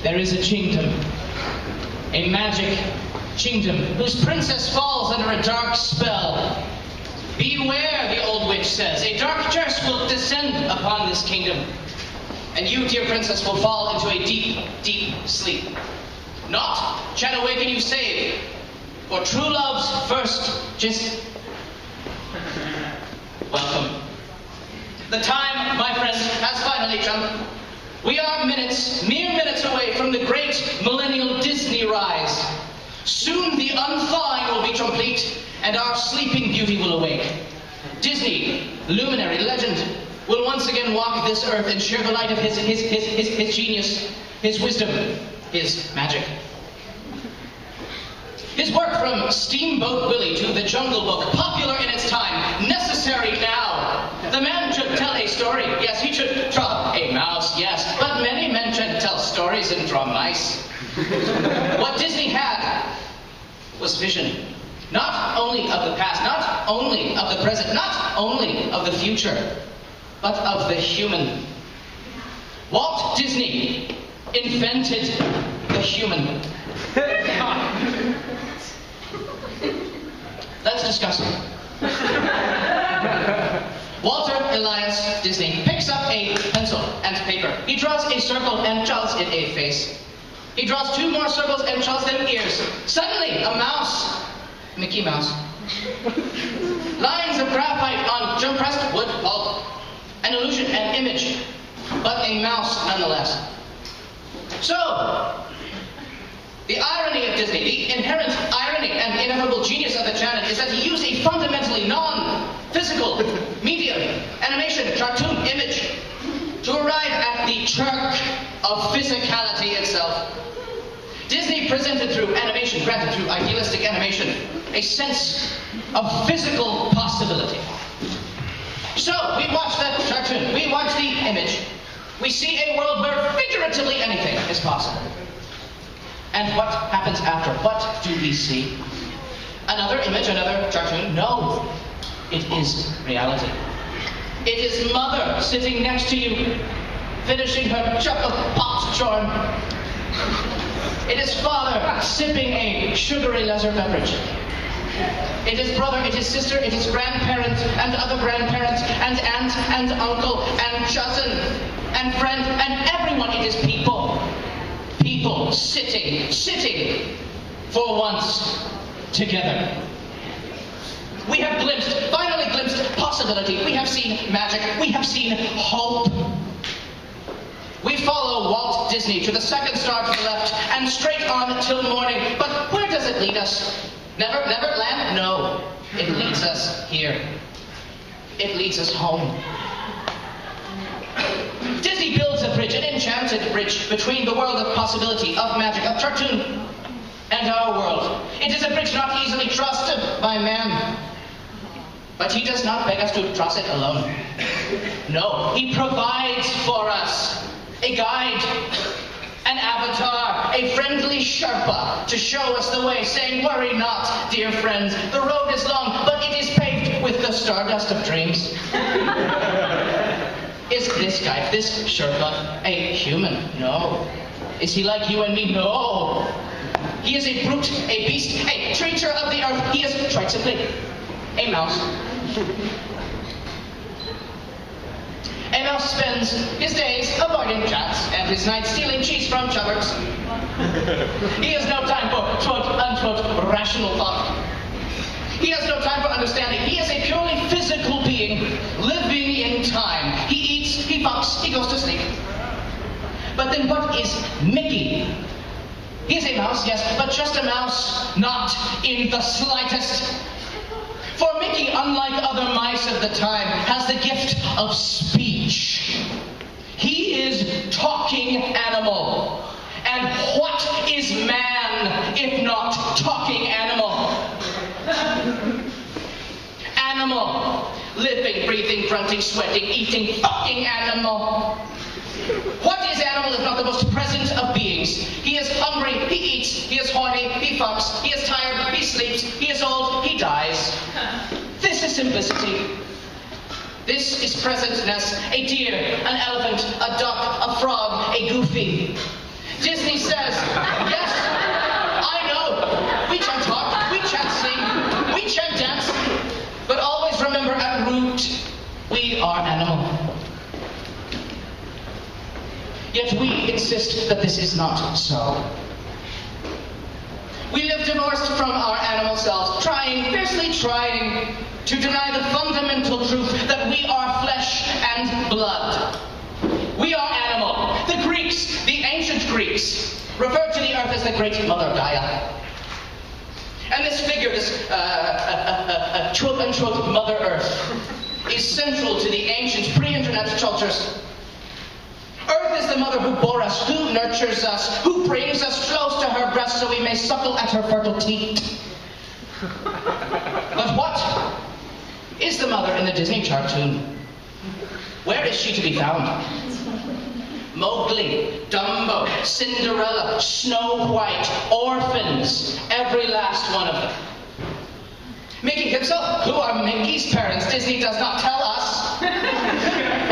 there is a kingdom, a magic kingdom, whose princess falls under a dark spell. Beware, the old witch says, a dark curse will descend upon this kingdom, and you, dear princess, will fall into a deep, deep sleep. Not shall awaken you save, for true love's first just... Welcome. The time, my friend, has finally come. We are mere minutes away from the great millennial Disney rise. Soon the unthawing will be complete, and our sleeping beauty will awake. Disney, luminary, legend, will once again walk this earth and share the light of his genius, his wisdom, his magic. His work from Steamboat Willie to The Jungle Book, popular in its time, necessary now. The man should tell a story, yes, he should draw a mouse, yes, but many men should tell stories and draw mice. What Disney had was vision, not only of the past, not only of the present, not only of the future, but of the human. Walt Disney invented the human. Let's discuss it. Walter Elias Disney picks up a pencil and paper. He draws a circle and draws it a face. He draws two more circles and draws them ears. Suddenly, a mouse, Mickey Mouse. Lines of graphite on jump-pressed wood pulp. An illusion, an image, but a mouse nonetheless. So, the irony of Disney, the inherent irony and ineffable genius of the channel is that he used a fundamentally non-physical medium, animation, cartoon, image, to arrive at the church of physicality itself. Disney presented through animation, granted through idealistic animation, a sense of physical possibility. So, we watch that cartoon, we watch the image, we see a world where figuratively anything is possible. And what happens after? What do we see? Another image, another cartoon? No, it is reality. It is mother sitting next to you, finishing her chocolate popcorn. It is father sipping a sugary lesser beverage. It is brother, it is sister, it is grandparent and other grandparents and aunt and uncle and cousin and friend and everyone. It is people. People sitting for once together. We have finally glimpsed possibility. We have seen magic. We have seen hope. We follow Walt Disney to the second star to the left and straight on till morning. But where does it lead us? Neverland? No. It leads us here. It leads us home. Disney builds a bridge, an enchanted bridge, between the world of possibility, of magic, of cartoon, and our world. It is a bridge not easily trusted by man. But he does not beg us to cross it alone. No, he provides for us a guide, an avatar, a friendly Sherpa to show us the way, saying, worry not, dear friends, the road is long, but it is paved with the stardust of dreams. Is this guy, this Sherpa, a human? No. Is he like you and me? No. He is a brute, a beast, a creature of the earth. He is, tried simply, a mouse. A mouse spends his days avoiding cats and his nights stealing cheese from chubbers. He has no time for, quote, unquote, rational thought. He has no time for understanding. He is a purely physical being, living in time. He eats, he fucks, he goes to sleep. But then what is Mickey? He is a mouse, yes, but just a mouse, not in the slightest. For Mickey, unlike other mice of the time, has the gift of speech. He is talking animal. And what is man if not talking animal? Animal. Living, breathing, grunting, sweating, eating, fucking animal. What is animal if not the most present of beings? He is hungry, he eats, he is horny, he fucks, he is tired, he sleeps, he is old, he dies. This is simplicity. This is presentness. A deer, an elephant, a duck, a frog, a goofy. Disney says, yes, I know, we can talk, we can sing, we can dance, but always remember at root, we are animal. Yet we insist that this is not so. We live divorced from our animal selves, fiercely trying to deny the fundamental truth that we are flesh and blood. We are animal. The Greeks, the ancient Greeks, referred to the earth as the great mother Gaia. And this figure, this quote-unquote Mother Earth, is central to the ancient pre-internet cultures. Earth is the mother who bore us, who nurtures us, who brings us close to her breast so we may suckle at her fertile teat. But what is the mother in the Disney cartoon? Where is she to be found? Mowgli, Dumbo, Cinderella, Snow White, orphans, every last one of them. Mickey himself, who are Mickey's parents, Disney does not tell us.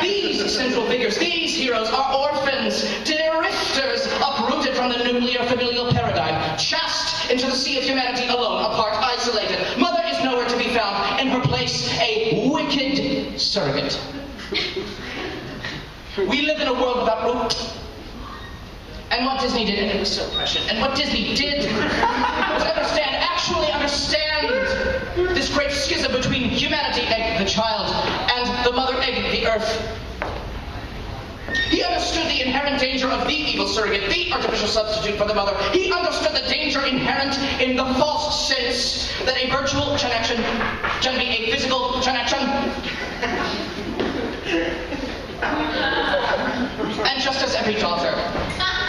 These central figures, these heroes are orphans, drifters uprooted from the nuclear familial paradigm, cast into the sea of humanity alone, apart, isolated. Mother is nowhere to be found. In her place, a wicked surrogate. We live in a world without root. And what Disney did, and it was so prescient, and what Disney did was actually understand this great schism between humanity, egg, the child, and the mother egg, the earth. He understood the inherent danger of the evil surrogate, the artificial substitute for the mother. He understood the danger inherent in the false sense that a virtual connection can be a physical connection. And just as every daughter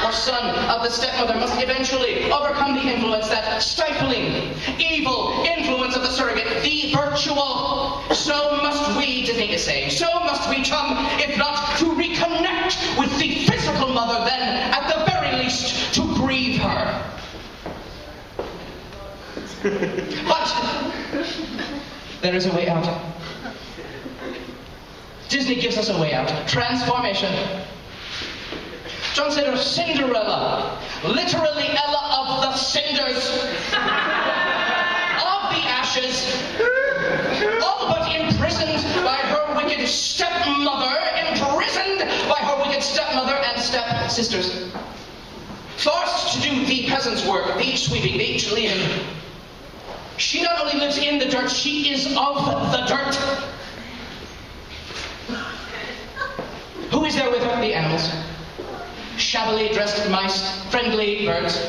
or son of the stepmother must eventually overcome the influence, that stifling, evil influence of the surrogate, the virtual, so must we, Disney is saying, so must we come, if not to reconnect with the physical mother, then, at the very least, to grieve her. But there is a way out. Disney gives us a way out. Transformation. Consider Cinderella, literally Ella of the cinders, of the ashes, all but imprisoned by her wicked stepmother, imprisoned by her wicked stepmother and stepsisters. Forced to do the peasant's work, the sweeping, the cleaning. She not only lives in the dirt, she is of the dirt. Who is there with her? The animals. Shabbily dressed mice, friendly birds.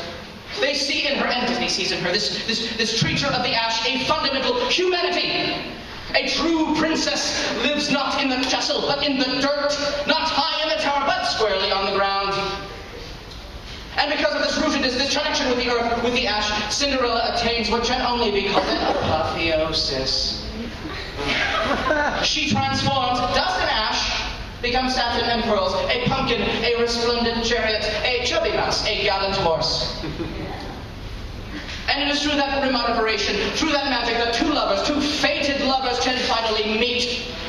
They see in her, and Disney sees in her, this creature of the ash, a fundamental humanity. A true princess lives not in the castle, but in the dirt, not high in the tower, but squarely on the ground. And because of this rootedness, this connection with the earth, with the ash, Cinderella attains what can only be called an apotheosis. She transforms dust and ash, becomes satin and pearls, a pumpkin, a resplendent chariot, a chubby mouse, a gallant horse. And it is through that remoderation, through that magic, that two lovers, two fated lovers can finally meet,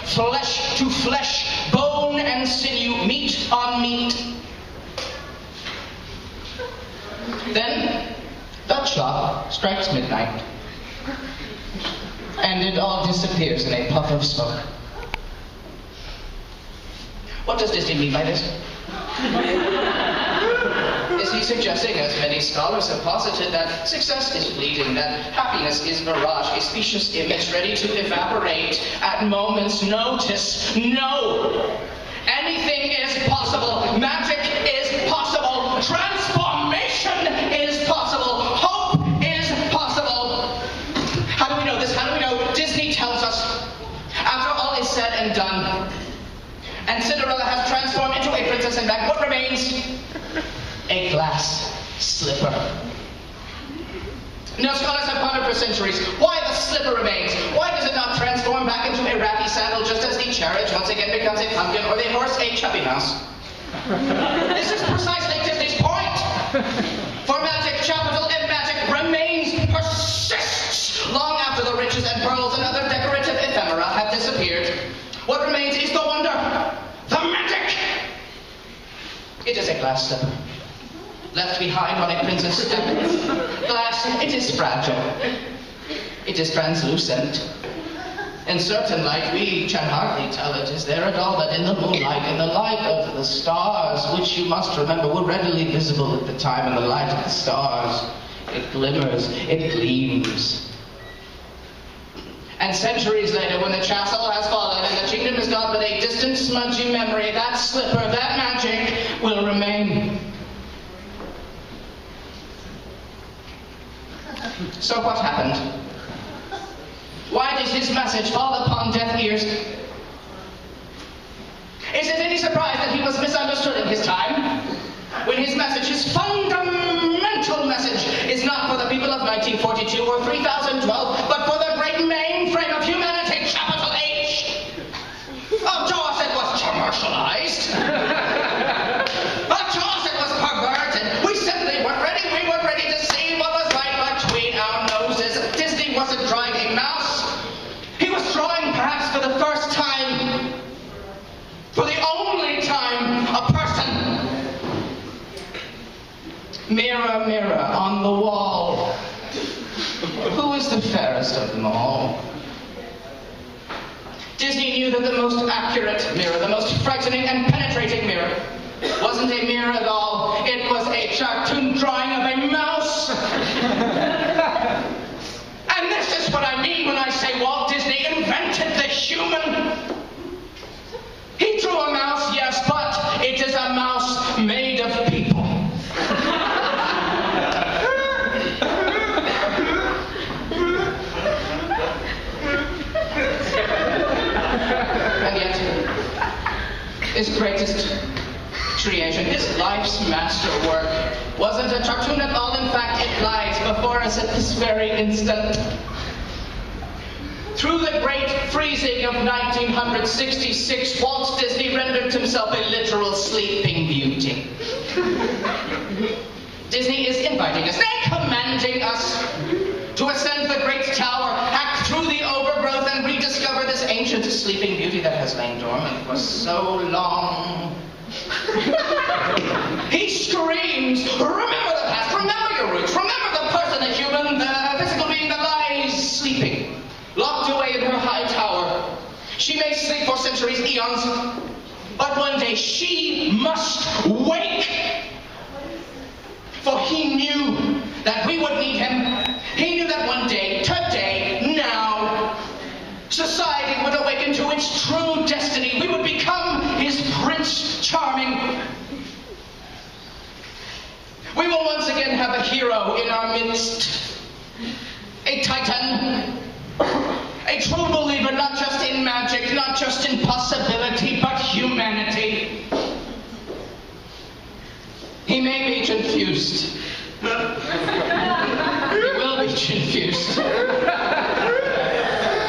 flesh to flesh, bone and sinew, meat on meat. Then, the clock strikes midnight, and it all disappears in a puff of smoke. What does Disney mean by this? Is he suggesting, as many scholars have posited, that success is fleeting, that happiness is mirage, a specious image ready to evaporate at moment's notice? No! Anything is possible. Magic is possible. Transformation is possible. Hope is possible. How do we know this? How do we know? Disney tells us. After all is said and done, and Cinderella has transformed into a princess and back, what remains? A glass slipper. Now, scholars have pondered for centuries why the slipper remains. Why does it not transform back into a ratty sandal just as the chariot once again becomes a pumpkin or the horse a chubby mouse? This is precisely Disney's point. For magic, capital M magic remains, persists, long after the riches and pearls and other decorative ephemera have disappeared. What remains is the wonder, the magic. It is a glass slipper. left behind on a princess step. Glass, it is fragile. It is translucent. In certain light, we can hardly tell it is there at all, but in the moonlight, in the light of the stars, which you must remember were readily visible at the time, in the light of the stars, it glimmers, it gleams. And centuries later, when the castle has fallen and the kingdom is gone but a distant, smudgy memory, that slipper, that magic will remain. So what happened? Why did his message fall upon deaf ears? Is it any surprise that he was misunderstood in his time? When his message, his fundamental message, is not for the people of 1942 or 3012, but for the great mainframe of humanity, capital H. Of course it was commercialized. Of course it was perverted. We simply weren't ready. We weren't ready to see what was right between our noses. Disney wasn't drawing a mouse. He was drawing, perhaps for the first time, for the only time, a person. Mirror, mirror on the wall, who is the fairest of them all? Disney knew that the most accurate mirror, the most frightening and penetrating mirror, wasn't a mirror at all. It was a cartoon drawing of a mouse. And this is what I mean when I say Walt Disney invented the human. He drew a mouse, yes, but it is a mouse made of people. And yet, his greatest creation, his life's masterwork, wasn't a cartoon at all. In fact, it lies before us at this very instant. Through the great freezing of 1966, Walt Disney rendered himself a literal sleeping beauty. Disney is inviting us, nay, commanding us to ascend the great tower, hack through the overgrowth, and rediscover this ancient sleeping beauty that has lain dormant for so long. He screams, remember the past, remember your roots, remember the person, the human, the physical being that lies sleeping, locked away in her high tower. She may sleep for centuries, eons, but one day she must wake. For he knew that we would need him. He knew that one day, today, now, society would awaken to its true destiny. We would become his Prince Charming. We will once again have a hero in our midst. A titan. A true believer, not just in magic, not just in possibility, but humanity. He may be confused. He will be confused.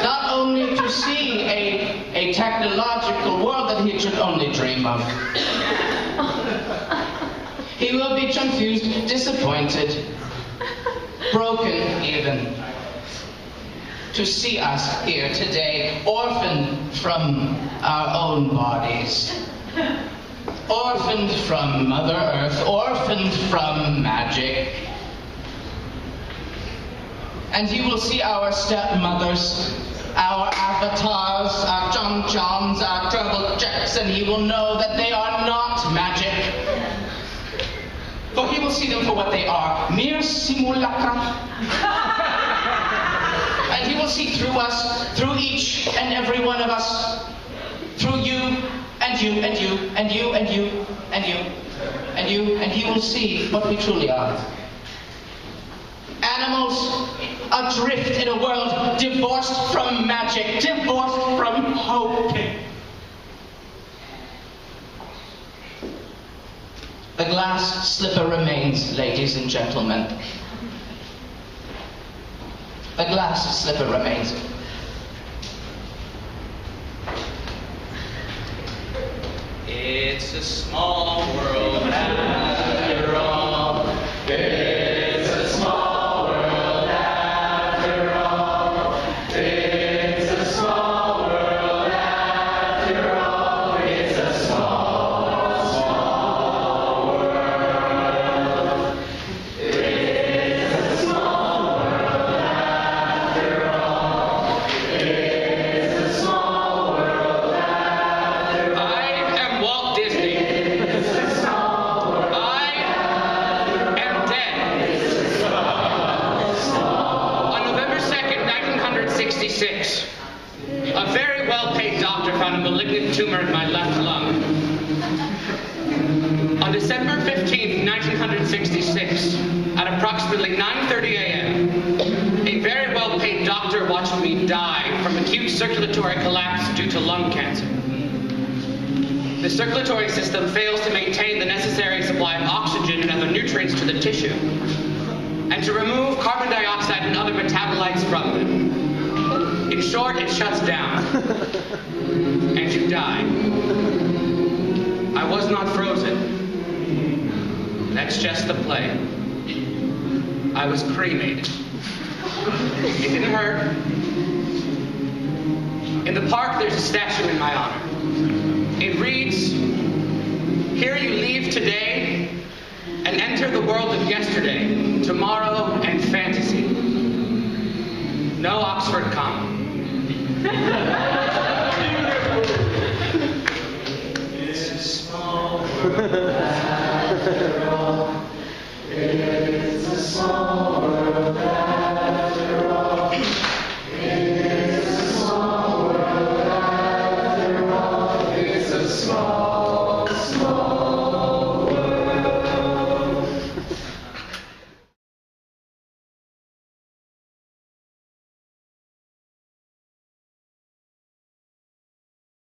Not only to see a technological world that he should only dream of. He will be confused, disappointed, broken even. To see us here today, orphaned from our own bodies. Orphaned from Mother Earth, orphaned from magic. And he will see our stepmothers, our avatars, our John Johns, our Turtle Jacks, and he will know that they are not magic. For he will see them for what they are, mere simulacra. And he will see through us, through each and every one of us, through you, and you, and you, and you, and you, and you, and you, and he will see what we truly are. Animals adrift in a world divorced from magic, divorced from hope. The glass slipper remains, ladies and gentlemen. The glass slipper remains. It's a small world after all. It's a small world after all. It's a small world after all. It's a small, small world. in my left lung. On December 15th, 1966, at approximately 9:30 a.m., a very well-paid doctor watched me die from acute circulatory collapse due to lung cancer. The circulatory system fails to maintain the necessary supply of oxygen and other nutrients to the tissue, and to remove carbon dioxide and other metabolites from them. In short, it shuts down, and you die. I was not frozen. That's just the play. I was cremated. It didn't hurt. In the park, there's a statue in my honor. It reads, "Here you leave today and enter the world of yesterday, tomorrow, and fantasy. No Oxford comma." It's a small world.